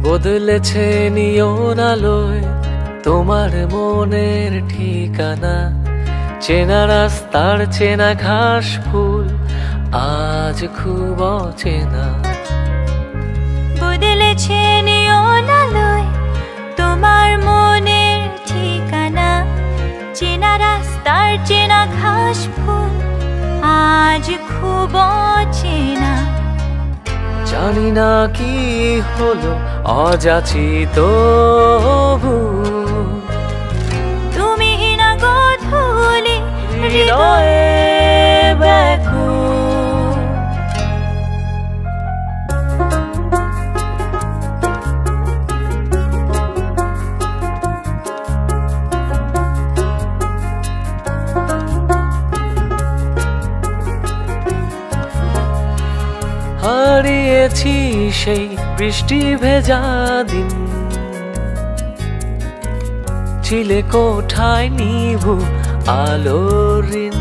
বদলেছে নিয়ন আলোয় তোমার মনের ঠিকানা, চেনা রাস্তার চেনা ঘাস ফুল আজ খুব অচেনা। বদলেছে নিয়ন আলোয় তোমার মনের ঠিকানা, চেনা রাস্তার চেনা ঘাস ফুল আজ খুব অচেনা। জানি না কি হলো অযাচিত ভুল, তুমি না গোধূলি হৃদয়ে ব্যাকুল। হারিয়েছি সেই বৃষ্টি ভেজা দিন, ছিলে কোঠায় নিভু আলোর ঋণ।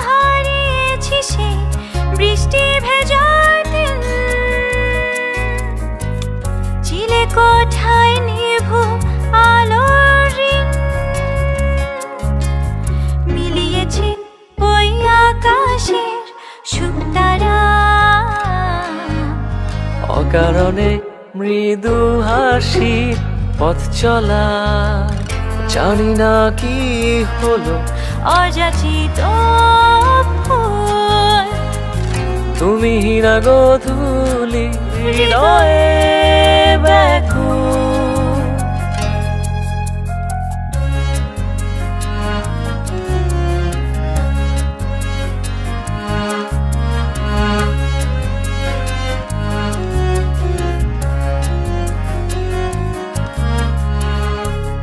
হারিয়েছি সেই বৃষ্টি ভেজা দিন, ছিলে কোঠায় নিভু আলোর ঋণ। মিলিয়েছে ওই আকাশের সুতারা, অকারণে মৃদু হাসি পথ চলা। জানি না কি হলো অযাচিত ফুল, তুমি না গোধূলি হৃদয়ে ব্যাকুল।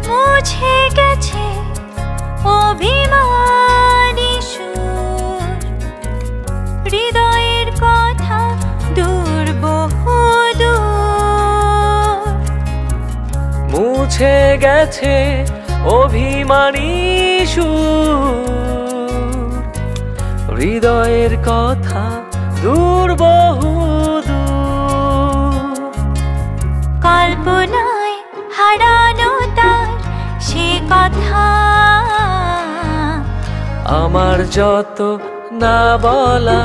মুছে গেছে অভিমানী সুর, হৃদয়ের কথা দূর বহু দূর। মুছে গেছে অভিমানী সুর, হৃদয়ের কথা দূর বহু দূর। কল্পনায় হারানো তার সে কথা, আমার যত না বলা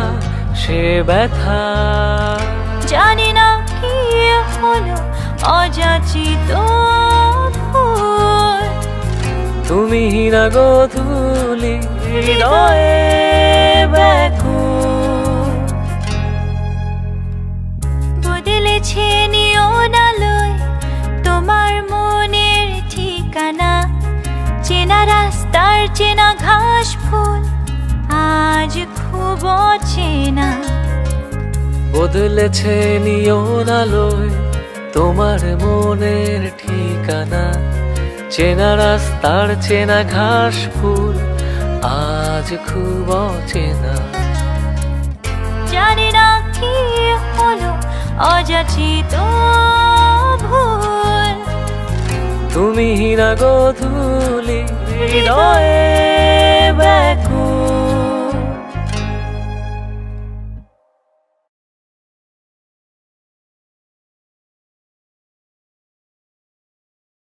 সে ব্যথা। জানি না কি হলো অযাচিত ফুল, তুমি না গোধূলি হৃদয়ে ব্যাকুল। বদলেছে নিয়ন আলোয় তোমার মনের ঠিকানা, চেনা রাস্তার চেনা ঘাস ফুল আজ খুব অচেনা। বদলেছে নিয়ন আলোয় তোমার মনের ঠিকানা, চেনা রাস্তার চেনা ঘাস ফুল আজ খুব অচেনা। জানি না কি হলো অযাচিত ভুল, তুমি না গোধূলি হৃদয়ে